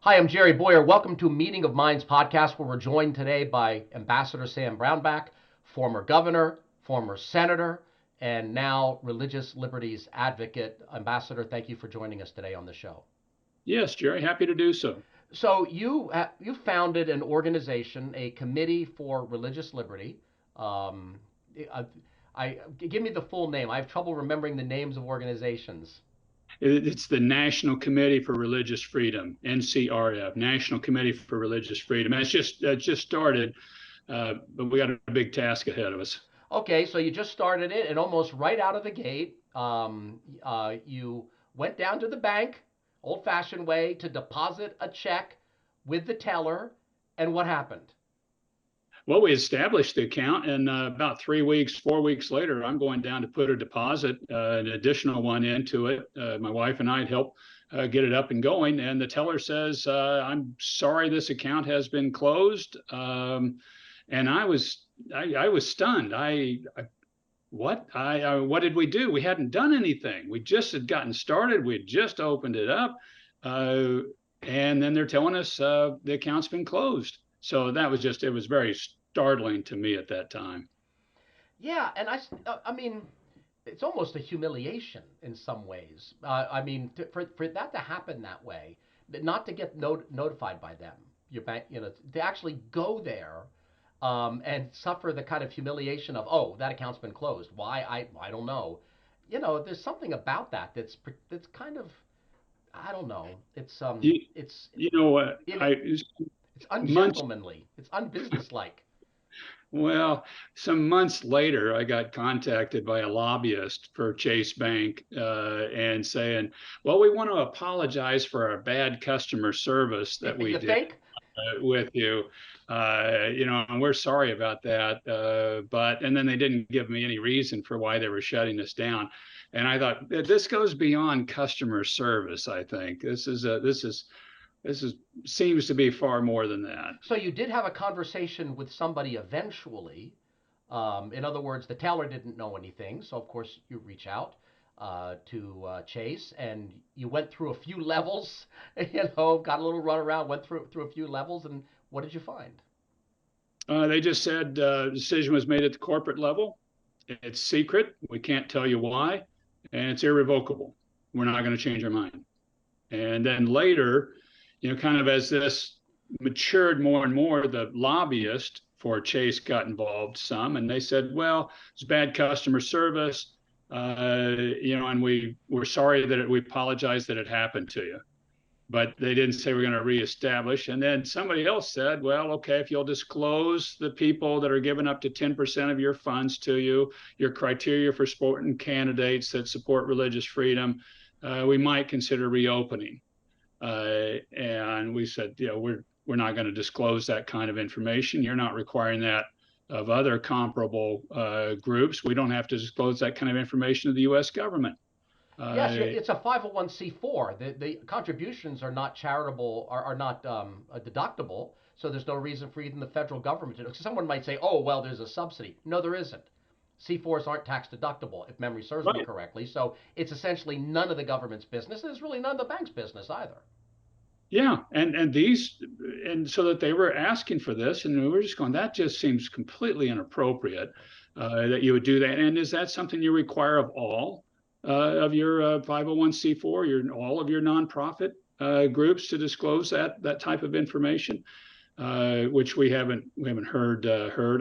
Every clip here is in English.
Hi, I'm Jerry Bowyer. Welcome to Meeting of Minds podcast, where we're joined today by Ambassador Sam Brownback, former governor, former senator, and now religious liberties advocate. Ambassador, thank you for joining us today on the show. Yes, Jerry, happy to do so. So you founded an organization, a committee for religious liberty. Um, I, Give me the full name. I have trouble remembering the names of organizations. It's the National Committee for Religious Freedom, NCRF, National Committee for Religious Freedom. And it's just started, but we got a big task ahead of us. Okay, so you just started it, and almost right out of the gate, you went down to the bank, old-fashioned way, to deposit a check with the teller, and what happened? Well, we established the account, and about 3 weeks, 4 weeks later, I'm going down to put a deposit, an additional one into it. My wife and I had helped get it up and going, and the teller says, "I'm sorry, this account has been closed." And I was stunned. What did we do? We hadn't done anything. We just had gotten started. We had just opened it up, uh, and then they're telling us the account's been closed. So that was just it was very startling to me at that time. Yeah, and I mean, it's almost a humiliation in some ways. I mean, for that to happen that way, not to get notified by them, your bank, to actually go there and suffer the kind of humiliation of, oh, that account's been closed. Why? I don't know. There's something about that that's kind of, I don't know. You, you know what? It, it's Months ungentlemanly. It's unbusinesslike. Well, some months later, I got contacted by a lobbyist for Chase Bank and saying, "Well, we want to apologize for our bad customer service that we You did think? with you. And we're sorry about that." And then they didn't give me any reason for why they were shutting us down. And I thought this goes beyond customer service. I think this is seems to be far more than that. So you did have a conversation with somebody eventually. In other words, the teller didn't know anything, so of course you reach out to Chase, and you went through a few levels. Got a little run around, went through a few levels, and what did you find? They just said the decision was made at the corporate level. It's secret. We can't tell you why, and it's irrevocable. We're not going to change our mind. And then later, kind of as this matured more and more, the lobbyist for Chase got involved some, and they said, "Well, it's bad customer service, and we're sorry we apologize that it happened to you." But they didn't say we're going to reestablish. And then somebody else said, "Well, okay, if you'll disclose the people that are giving up to 10% of your funds to you, your criteria for supporting candidates that support religious freedom, we might consider reopening." And we said, we're not going to disclose that kind of information. You're not requiring that of other comparable groups. We don't have to disclose that kind of information to the U.S. government. Yes, Uh, it's a 501c4. The contributions are not charitable, are not deductible, so there's no reason for even the federal government to. Someone might say, oh, well, there's a subsidy. No, there isn't. C4s aren't tax deductible, if memory serves me right. correctly. So it's essentially none of the government's business. And it's really none of the bank's business either. Yeah, and so that they were asking for this, and we were just going, that just seems completely inappropriate that you would do that. And is that something you require of all of your 501c4, all of your nonprofit groups to disclose that type of information, which we haven't heard.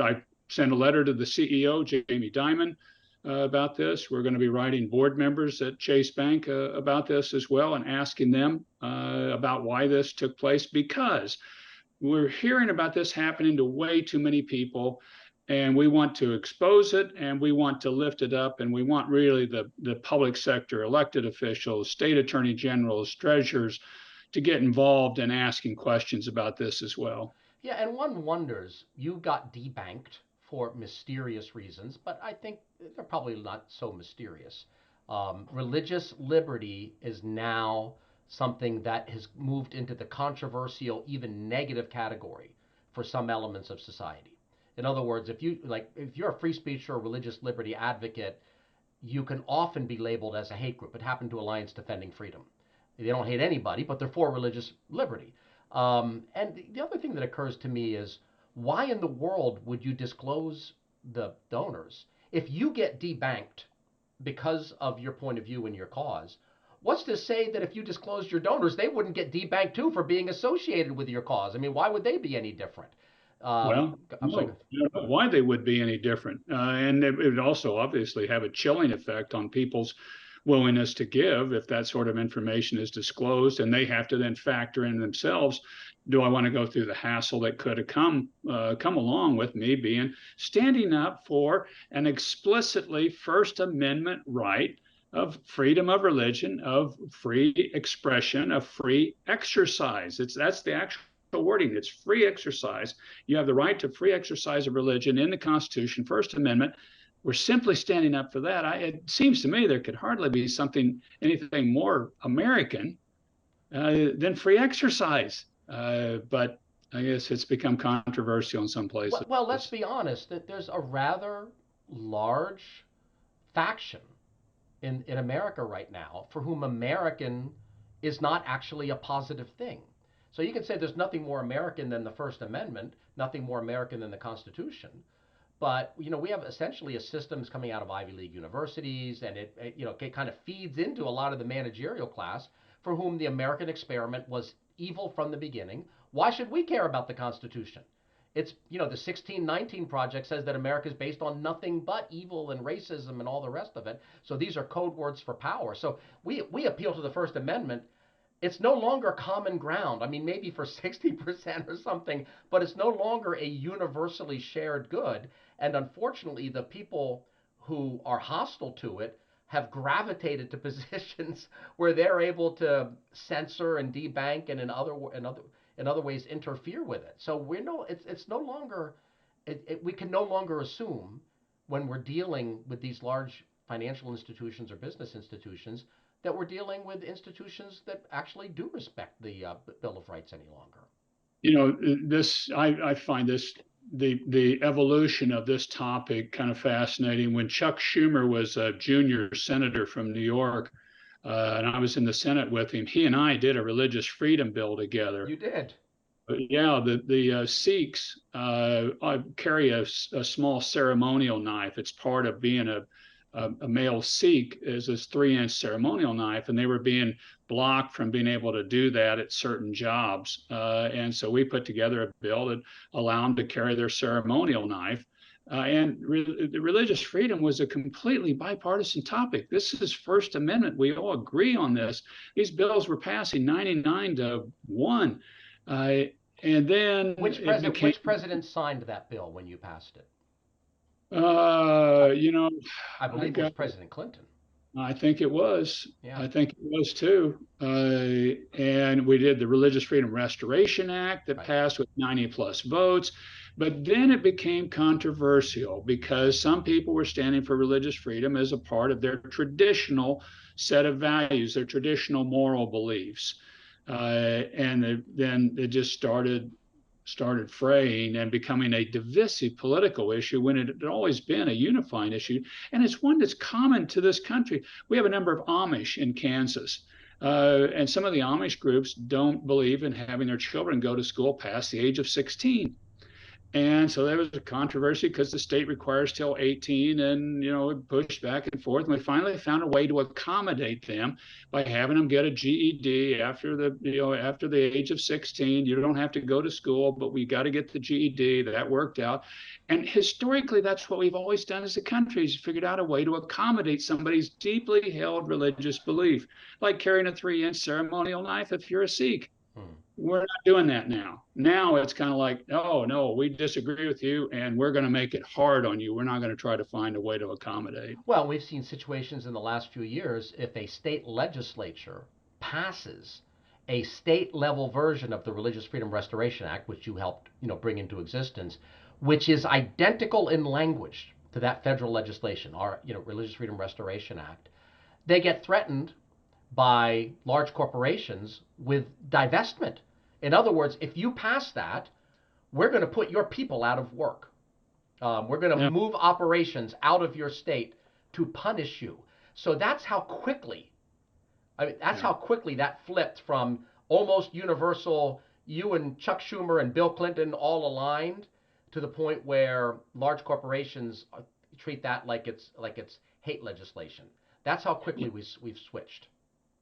I sent a letter to the CEO, Jamie Dimon, about this. We're going to be writing board members at Chase Bank about this as well and asking them about why this took place, because we're hearing about this happening to way too many people, and we want to expose it, and we want to lift it up, and we want really the public sector, elected officials, state attorney generals, treasurers to get involved in asking questions about this as well. Yeah, and one wonders, you got debanked for mysterious reasons, but I think they're probably not so mysterious. Religious liberty is now something that has moved into the controversial, even negative category for some elements of society. In other words, if you're a free speech or a religious liberty advocate, you can often be labeled as a hate group. It happened to Alliance Defending Freedom. They don't hate anybody, but they're for religious liberty. And the other thing that occurs to me is, why in the world would you disclose the donors if you get debanked because of your point of view and your cause? What's to say that if you disclosed your donors, they wouldn't get debanked too for being associated with your cause? I mean, why would they be any different? Well, I'm sorry. no, I don't know why they would be any different. And it would also obviously have a chilling effect on people's willingness to give if that sort of information is disclosed, and they have to then factor in themselves. Do I want to go through the hassle that could have come along with me being standing up for an explicitly First Amendment right of freedom of religion, of free expression, of free exercise? That's the actual wording. It's free exercise. You have the right to free exercise of religion in the Constitution, First Amendment. We're simply standing up for that. It seems to me there could hardly be anything more American than free exercise. But I guess it's become controversial in some places. Well, let's be honest. That there's a rather large faction in America right now for whom American is not actually a positive thing. So you can say there's nothing more American than the First Amendment, nothing more American than the Constitution. But we have essentially a system that's coming out of Ivy League universities, and it kind of feeds into a lot of the managerial class for whom the American experiment was evil from the beginning. Why should we care about the Constitution? It's the 1619 Project says that America is based on nothing but evil and racism and all the rest of it. So these are code words for power. So we appeal to the First Amendment. It's no longer common ground. I mean, maybe for 60% or something, but it's no longer a universally shared good. And unfortunately, the people who are hostile to it have gravitated to positions where they're able to censor and debank and in other ways interfere with it. So it's no longer we can no longer assume when we're dealing with these large financial institutions or business institutions that we're dealing with institutions that actually do respect the Bill of Rights any longer. I find the evolution of this topic kind of fascinating. When Chuck Schumer was a junior senator from New York, and I was in the Senate with him, he and I did a religious freedom bill together. You did. Yeah, the Sikhs carry a small ceremonial knife. It's part of being a male Sikh, is this 3-inch ceremonial knife, and they were being blocked from being able to do that at certain jobs. And so we put together a bill that allowed them to carry their ceremonial knife. The religious freedom was a completely bipartisan topic. This is First Amendment. We all agree on this. These bills were passing 99-1. And then which president signed that bill when you passed it? You know, I believe it was President Clinton. I think it was. Yeah. I think it was too. And we did the Religious Freedom Restoration Act that passed with 90 plus votes. But then it became controversial because some people were standing for religious freedom as a part of their traditional set of values, their traditional moral beliefs. Then it just started fraying and becoming a divisive political issue when it had always been a unifying issue. And it's one that's common to this country. We have a number of Amish in Kansas. And some of the Amish groups don't believe in having their children go to school past the age of 16. And so there was a controversy because the state requires till 18, and it pushed back and forth. And we finally found a way to accommodate them by having them get a GED after the age of 16. You don't have to go to school, but we got to get the GED. That worked out. And historically, that's what we've always done as a country, is figured out a way to accommodate somebody's deeply held religious belief, like carrying a 3-inch ceremonial knife if you're a Sikh. We're not doing that now. Now it's kind of like, oh, no, we disagree with you, and we're going to make it hard on you. We're not going to try to find a way to accommodate. Well, we've seen situations in the last few years, if a state legislature passes a state-level version of the Religious Freedom Restoration Act, which you helped, bring into existence, which is identical in language to that federal legislation, our, Religious Freedom Restoration Act, they get threatened by large corporations with divestment. In other words, if you pass that, we're going to put your people out of work. We're going to move operations out of your state to punish you. So that's how quickly, I mean, that's Yeah. how quickly that flipped from almost universal, you and Chuck Schumer and Bill Clinton all aligned, to the point where large corporations treat that like it's hate legislation. That's how quickly we've switched.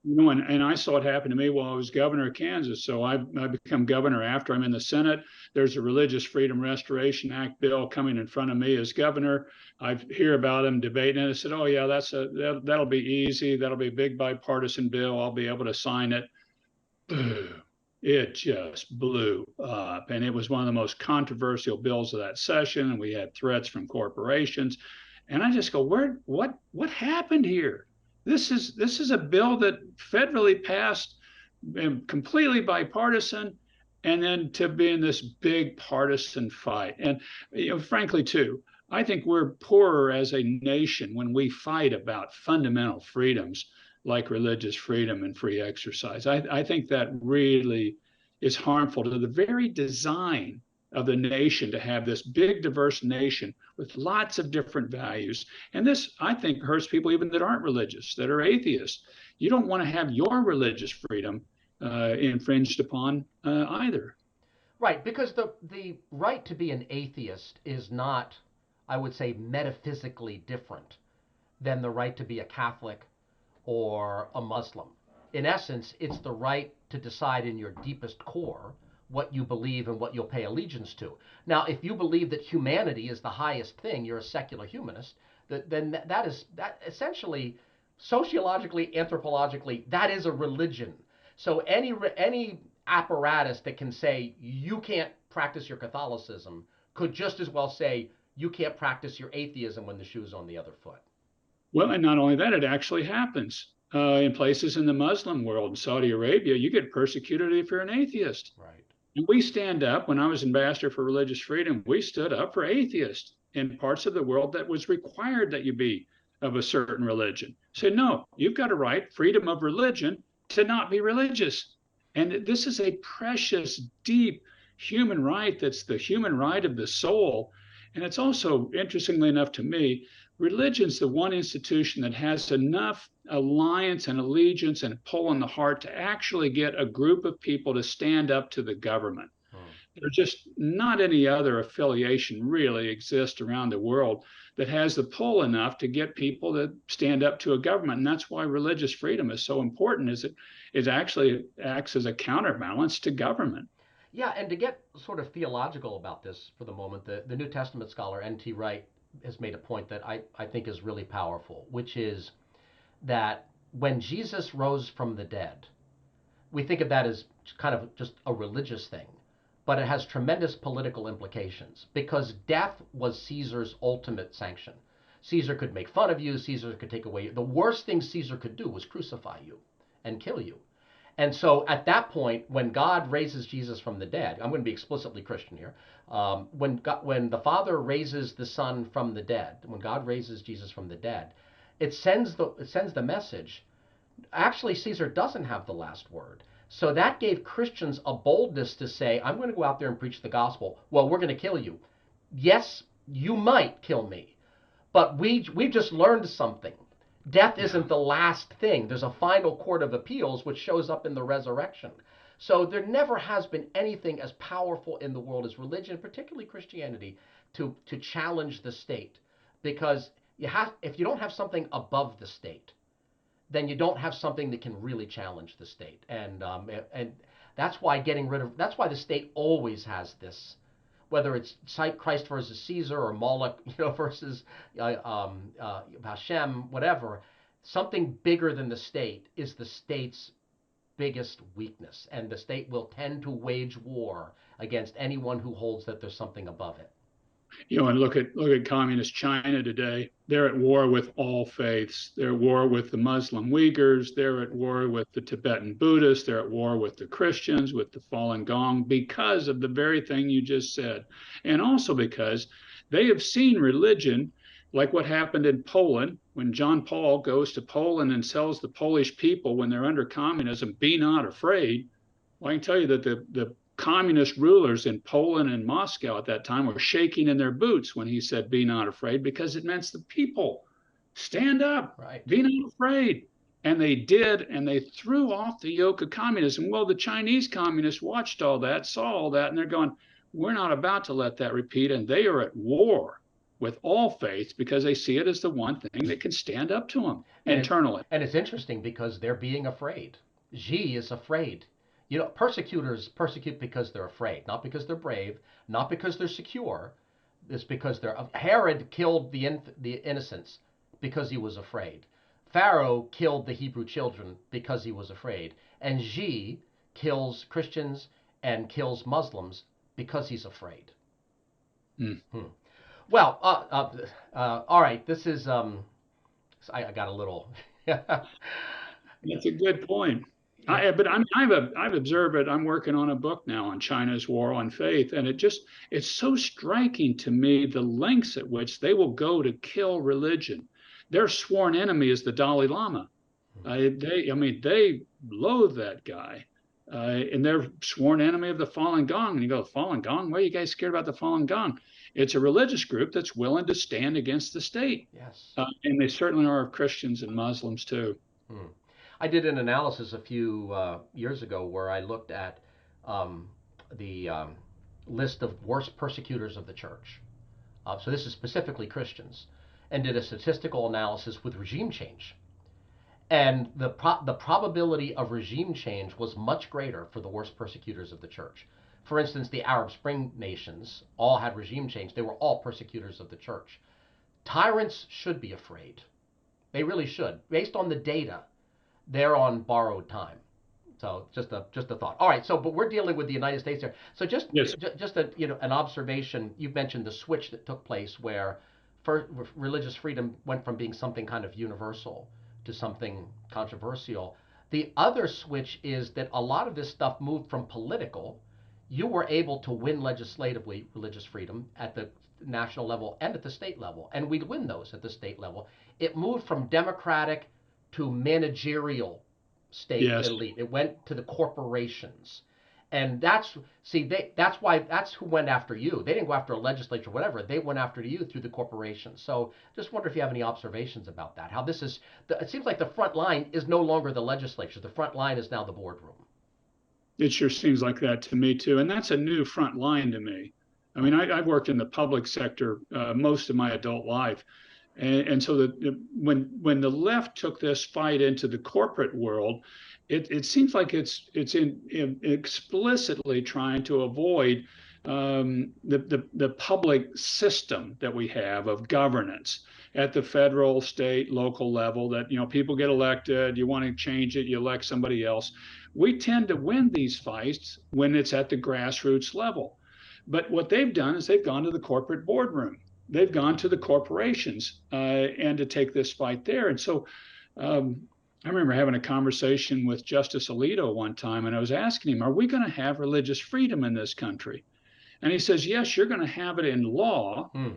And I saw it happen to me while I was governor of Kansas. So I become governor after I'm in the Senate. There's a Religious Freedom Restoration Act bill coming in front of me as governor. I hear about them debating it. I said, "Oh yeah, that'll be easy. That'll be a big bipartisan bill. I'll be able to sign it." Boom. It just blew up. And it was one of the most controversial bills of that session. And we had threats from corporations. And I just go, what happened here? This is a bill that federally passed and completely bipartisan, and then to be in this big partisan fight. And frankly, too, I think we're poorer as a nation when we fight about fundamental freedoms like religious freedom and free exercise. I think that really is harmful to the very design of the nation, to have this big, diverse nation with lots of different values. And this, I think, hurts people even that aren't religious, that are atheists. You don't want to have your religious freedom infringed upon either. Right, because the right to be an atheist is not, I would say, metaphysically different than the right to be a Catholic or a Muslim. In essence, it's the right to decide in your deepest core what you believe and what you'll pay allegiance to. Now, if you believe that humanity is the highest thing, you're a secular humanist, then that is that essentially, sociologically, anthropologically, that is a religion. So any apparatus that can say you can't practice your Catholicism could just as well say you can't practice your atheism when the shoe's on the other foot. Well, and not only that, it actually happens in places in the Muslim world. In Saudi Arabia, you get persecuted if you're an atheist. Right. And we stand up. When I was ambassador for religious freedom, we stood up for atheists in parts of the world that was required that you be of a certain religion. Say, no, you've got a right, freedom of religion, to not be religious. And this is a precious, deep human right that's the human right of the soul. And it's also, interestingly enough to me, religion's the one institution that has enough alliance and allegiance and pull in the heart to actually get a group of people to stand up to the government. Hmm. There's just not any other affiliation really exists around the world that has the pull enough to get people to stand up to a government. And that's why religious freedom is so important, is it actually acts as a counterbalance to government. Yeah, and to get sort of theological about this for the moment, the New Testament scholar N.T. Wright has made a point that I think is really powerful, which is that when Jesus rose from the dead, we think of that as kind of just a religious thing, but it has tremendous political implications because death was Caesar's ultimate sanction. Caesar could make fun of you, Caesar could take away. The worst thing Caesar could do was crucify you and kill you. And so at that point, when God raises Jesus from the dead, I'm going to be explicitly Christian here. When the Father raises the Son from the dead, when God raises Jesus from the dead, it sends the message. Actually, Caesar doesn't have the last word. So that gave Christians a boldness to say, I'm going to go out there and preach the gospel. Well, we're going to kill you. Yes, you might kill me, but we've just learned something. Death Yeah. isn't the last thing. There's a final court of appeals which shows up in the resurrection. So there never has been anything as powerful in the world as religion, particularly Christianity, to challenge the state. Because if you don't have something above the state, then you don't have something that can really challenge the state. And that's why that's why the state always has this, whether it's Christ versus Caesar or Moloch, versus Hashem, whatever. Something bigger than the state is the state's biggest weakness, and the state will tend to wage war against anyone who holds that there's something above it. And look at communist China today. They're at war with all faiths. They're at war with the Muslim Uyghurs. They're at war with the Tibetan Buddhists. They're at war with the Christians, with the Falun Gong, because of the very thing you just said, and also because they have seen religion, like what happened in Poland when John Paul goes to Poland and tells the Polish people when they're under communism, "Be not afraid." Well, I can tell you that the communist rulers in Poland and Moscow at that time were shaking in their boots when he said, "Be not afraid," because it meant the people Stand up, Right. be not afraid. And they did, and they threw off the yoke of communism. Well, the Chinese communists watched all that, saw all that, and they're going, we're not about to let that repeat. And they are at war with all faiths because they see it as the one thing that can stand up to them And it internally. and it's interesting because they're being afraid. Xi is afraid. You know, persecutors persecute because they're afraid, not because they're brave, not because they're secure. It's because they're. Herod killed the innocents because he was afraid. Pharaoh killed the Hebrew children because he was afraid, and Xi kills Christians and kills Muslims because he's afraid. Mm. Hmm. Well, all right. This is I got a little. That's a good point. Yeah. But I've observed it. I'm working on a book now on China's war on faith, and it's so striking to me the lengths at which they will go to kill religion. Their sworn enemy is the Dalai Lama. They loathe that guy, and they're sworn enemy of the Falun Gong. And you go, Falun Gong? Why are you guys scared about the Falun Gong? It's a religious group that's willing to stand against the state, Yes. and they certainly are of Christians and Muslims too. Hmm. I did an analysis a few years ago where I looked at um, the list of worst persecutors of the church. So this is specifically Christians, and did a statistical analysis with regime change. And the probability of regime change was much greater for the worst persecutors of the church. For instance, the Arab Spring nations all had regime change. They were all persecutors of the church. Tyrants should be afraid. They really should. Based on the data, they're on borrowed time. So just a thought. All right. So, but we're dealing with the United States here. So Yes. just a an observation. You mentioned the switch that took place where religious freedom went from being something kind of universal to something controversial. The other switch is that a lot of this stuff moved from political. You were able to win legislatively religious freedom at the national level and at the state level, and we'd win those at the state level. It moved from democratic to managerial state Yes. elite. It went to the corporations. And that's why that's who went after you. They didn't go after a legislature, or whatever. They went after you through the corporations. So just wonder if you have any observations about that. How this is, it seems like the front line is no longer the legislature. The front line is now the boardroom. It sure seems like that to me too, and that's a new front line to me. I mean, I've worked in the public sector most of my adult life, and so when the left took this fight into the corporate world, it seems like it's explicitly trying to avoid the public system that we have of governance at the federal, state, local level. That people get elected, you want to change it, you elect somebody else. We tend to win these fights when it's at the grassroots level. But what they've done is they've gone to the corporate boardroom. They've gone to the corporations and to take this fight there. And so I remember having a conversation with Justice Alito one time, and I was asking him, are we going to have religious freedom in this country? And he says, yes, you're going to have it in law. Hmm.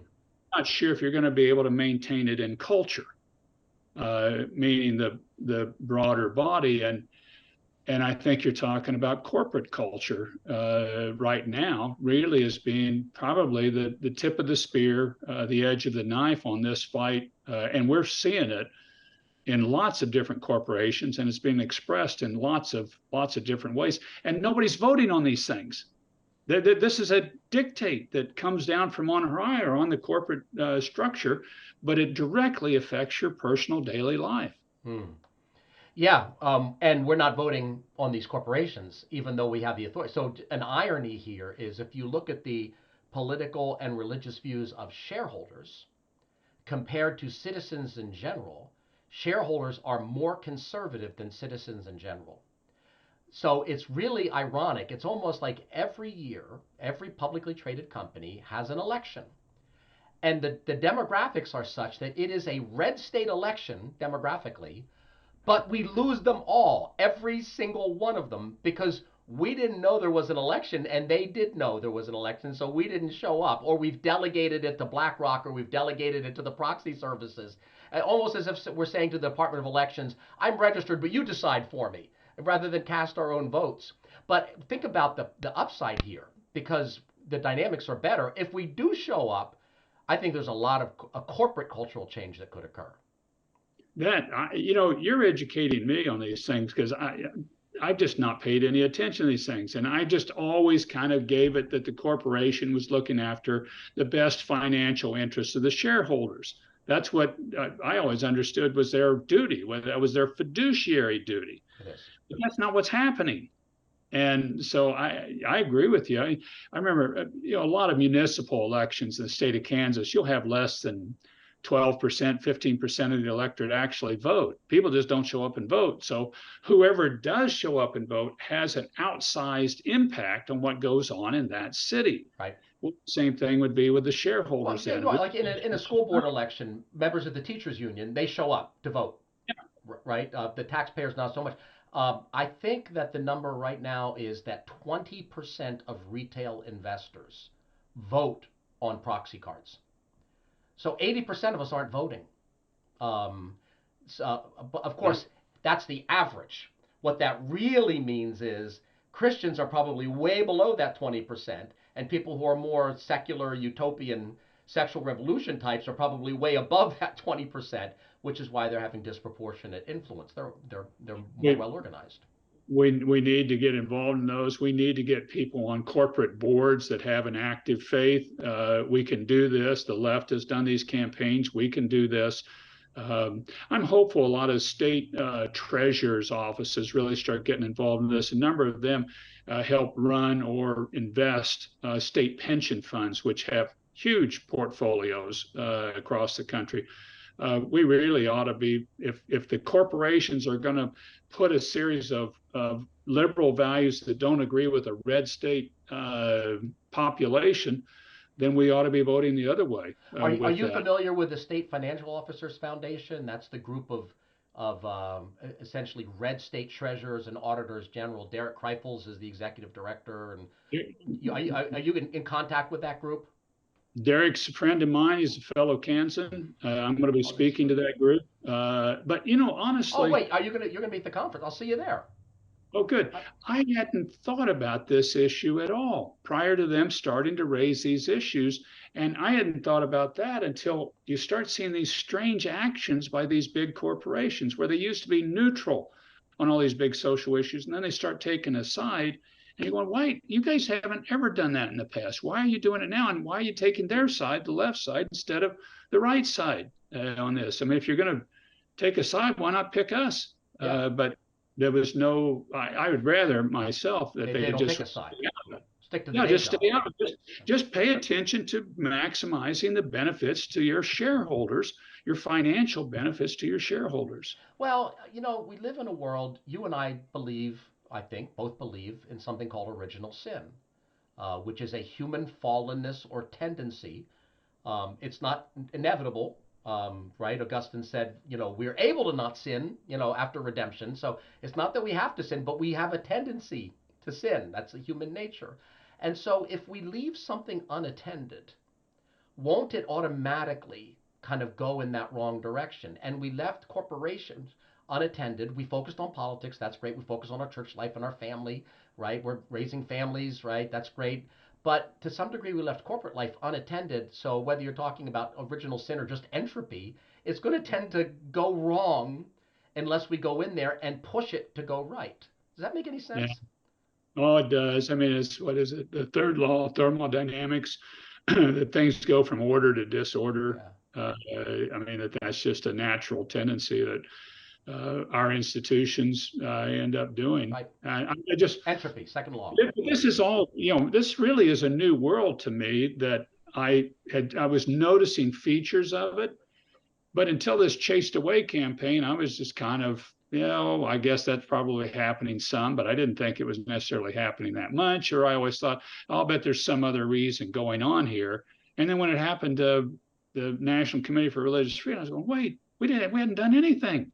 I'm not sure if you're going to be able to maintain it in culture, meaning the broader body. And I think you're talking about corporate culture right now, really as being probably the tip of the spear, the edge of the knife on this fight. And we're seeing it in lots of different corporations, and it's being expressed in lots of different ways. And nobody's voting on these things. This is a dictate that comes down from on high or on the corporate structure, but it directly affects your personal daily life. Hmm. Yeah, and we're not voting on these corporations, even though we have the authority. So, an irony here is if you look at the political and religious views of shareholders compared to citizens in general, shareholders are more conservative than citizens in general. So, it's really ironic. It's almost like every year, every publicly traded company has an election. And the demographics are such that it is a red state election demographically, but we lose them all, every single one of them, because we didn't know there was an election and they did know there was an election, so we didn't show up. Or we've delegated it to BlackRock or we've delegated it to the proxy services. Almost as if we're saying to the Department of Elections, I'm registered, but you decide for me, rather than cast our own votes. But think about the upside here, because the dynamics are better. If we do show up, I think there's a lot of a corporate cultural change that could occur. you're educating me on these things because I've just not paid any attention to these things. And I just always kind of gave it that the corporation was looking after the best financial interests of the shareholders. That's what I always understood was their duty, whether that was their fiduciary duty. It is. But that's not what's happening. And so I agree with you. I remember a lot of municipal elections in the state of Kansas. You'll have less than 12%, 15% of the electorate actually vote. People just don't show up and vote. So whoever does show up and vote has an outsized impact on what goes on in that city. Right. Well, same thing would be with the Well, shareholders yeah, then. like in a school board election, members of the teachers union, they show up to vote, right? The taxpayers not so much. I think that the number right now is that 20% of retail investors vote on proxy cards. So 80% of us aren't voting. Um, but of Yeah. course, that's the average. What that really means is Christians are probably way below that 20%, and people who are more secular, utopian, sexual revolution types are probably way above that 20%, which is why they're having disproportionate influence. They're more We, well organized. we need to get involved in those. We need to get people on corporate boards that have an active faith. We can do this. The left has done these campaigns. We can do this. I'm hopeful a lot of state treasurers' offices really start getting involved in this. A number of them help run or invest state pension funds, which have huge portfolios across the country. We really ought to be, if the corporations are going to put a series of liberal values that don't agree with a red state population, then we ought to be voting the other way Are with you that. familiar with the State Financial Officers Foundation? That's the group of essentially red state treasurers and auditors general. Derek Kreifels is the executive director, and are you in contact with that group? Derek's a friend of mine. He's a fellow Kansan. I'm going to be Oh, that's speaking to that group. But Oh honestly, wait, you're gonna be at the conference? I'll see you there. oh, good. I, I hadn't thought about this issue at all prior to them starting to raise these issues. And I hadn't thought about that until you start seeing these strange actions by these big corporations where they used to be neutral on all these big social issues. And then they start taking a side. And you're going, why? You guys haven't ever done that in the past. Why are you doing it now? And why are you taking their side, the left side, instead of the right side on this? I mean, if you're going to take a side, why not pick us? yeah, But there was no, I would rather myself that they they don't just pick a side. stay out. Stick to the Yeah, day just job. stay out. Just pay attention to maximizing the benefits to your shareholders, your financial benefits to your shareholders. Well, we live in a world. You and I believe, I think, both believe in something called original sin, which is a human fallenness or tendency. It's not inevitable, right? Augustine said, we're able to not sin, after redemption. So it's not that we have to sin, but we have a tendency to sin. That's a human nature. And so if we leave something unattended, won't it automatically kind of go in that wrong direction? And we left corporations unattended. We focused on politics. That's great. We focus on our church life and our family, right? We're raising families, right? That's great. But to some degree, we left corporate life unattended. So whether you're talking about original sin or just entropy, it's going to tend to go wrong unless we go in there and push it to go right. Does that make any Yeah. sense? Oh, it does. I mean, it's what is it? The third law of thermodynamics, that things go from order to disorder. Yeah. I mean, that's just a natural tendency that our institutions end up doing. Right. I just, Entropy, second law. this is all, this really is a new world to me that I was noticing features of it, but until this chased away campaign, I was just kind of, I guess that's probably happening some, but I didn't think it was necessarily happening that much. Or I always thought, I'll bet there's some other reason going on here. And then when it happened to the National Committee for Religious Freedom, I was going, wait, we hadn't done anything,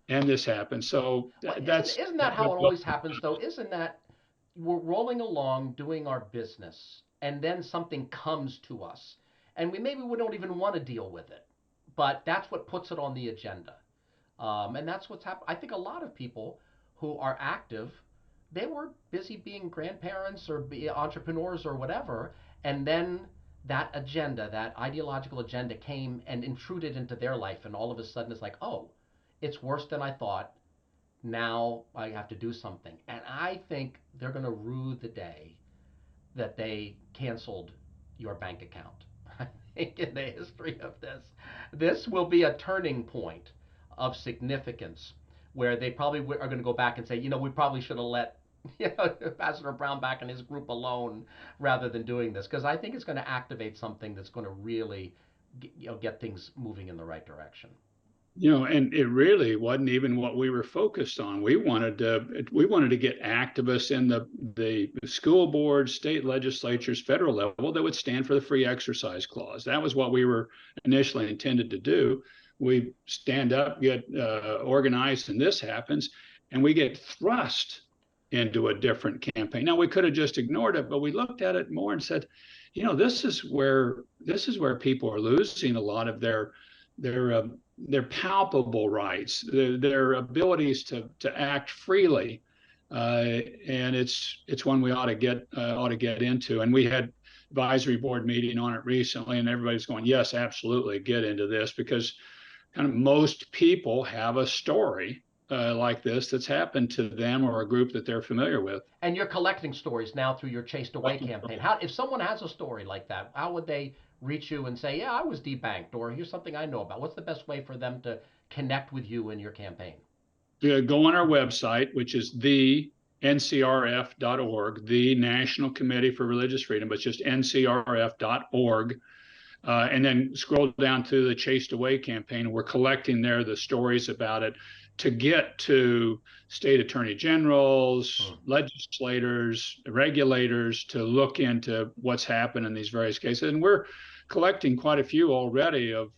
and this happened. So Well, isn't, that's isn't that how it always happens, though? Isn't that we're rolling along doing our business, and then something comes to us, and maybe we don't even want to deal with it, but that's what puts it on the agenda, and that's what's happened. I think a lot of people who are active, they were busy being grandparents or be entrepreneurs or whatever, and then that agenda, that ideological agenda, came and intruded into their life, and all of a sudden it's like, oh. It's worse than I thought. Now I have to do something. And I think they're going to rue the day that they canceled your bank account. I think in the history of this will be a turning point of significance where they probably are going to go back and say, we probably should have let Ambassador Brown back and his group alone rather than doing this, because I think it's going to activate something that's going to really get things moving in the right direction. And it really wasn't even what we were focused on. We wanted to get activists in the school boards, state legislatures, federal level that would stand for the free exercise clause. That was what we were initially intended to do. We stand up, get organized, and this happens, and we get thrust into a different campaign. Now we could have just ignored it, but we looked at it more and said, this is where people are losing a lot of their their palpable rights, their abilities to act freely, and it's one we ought to get into. And we had advisory board meeting on it recently, and everybody's going, yes, absolutely, get into this, because kind of most people have a story like this that's happened to them or a group that they're familiar with. And you're collecting stories now through your Chased Away campaign. How, if someone has a story like that, how would they reach you and say, "Yeah, I was debanked," or "Here's something I know about"? What's the best way for them to connect with you in your campaign? Go on our website, which is the ncrf.org, the National Committee for Religious Freedom, but it's just ncrf.org. And then scroll down to the Chased Away campaign. We're collecting there the stories about it to get to state attorney generals, Hmm. legislators, regulators to look into what's happened in these various cases. And we're collecting quite a few already of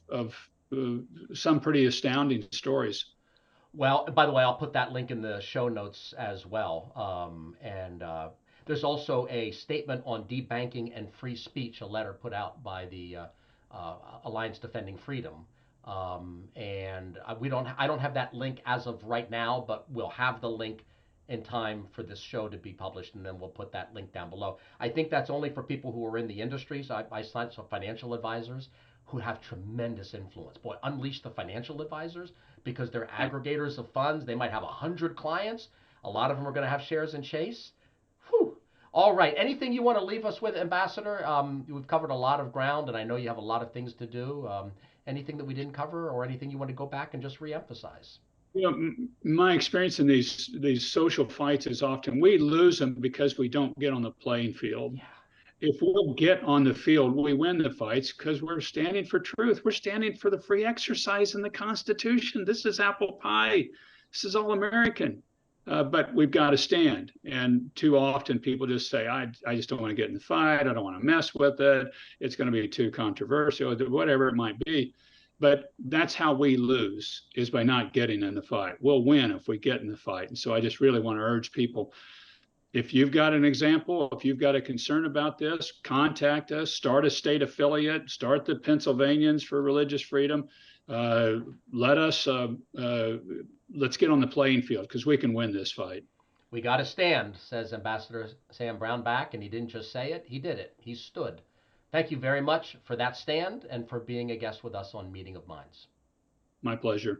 some pretty astounding stories. Well, by the way, I'll put that link in the show notes as well. And there's also a statement on debanking and free speech, a letter put out by the Alliance Defending Freedom. And I don't have that link as of right now, but we'll have the link in time for this show to be published, and then we'll put that link down below. I think that's only for people who are in the industry. So I signed some financial advisors who have tremendous influence. Boy, unleash the financial advisors because they're aggregators of funds. They might have 100 clients. A lot of them are going to have shares in Chase. Whew. All right. Anything you want to leave us with, Ambassador? We've covered a lot of ground, and I know you have a lot of things to do. Anything that we didn't cover, or anything you want to go back and just reemphasize? My experience in these social fights is often we lose them because we don't get on the playing field. Yeah. If we'll get on the field, we win the fights because we're standing for truth. We're standing for the free exercise in the Constitution. This is apple pie. This is all American. But we've got to stand. And too often people just say, I just don't want to get in the fight. I don't want to mess with it. It's going to be too controversial, whatever it might be. But that's how we lose, is by not getting in the fight. We'll win if we get in the fight. And so I just really want to urge people, if you've got an example, if you've got a concern about this, contact us, start a state affiliate, start the Pennsylvanians for Religious Freedom. Uh, let us, let's get on the playing field because we can win this fight. We got to stand, says Ambassador Sam Brown back, and he didn't just say it, he did it. He stood. Thank you very much for that stand and for being a guest with us on Meeting of Minds. My pleasure.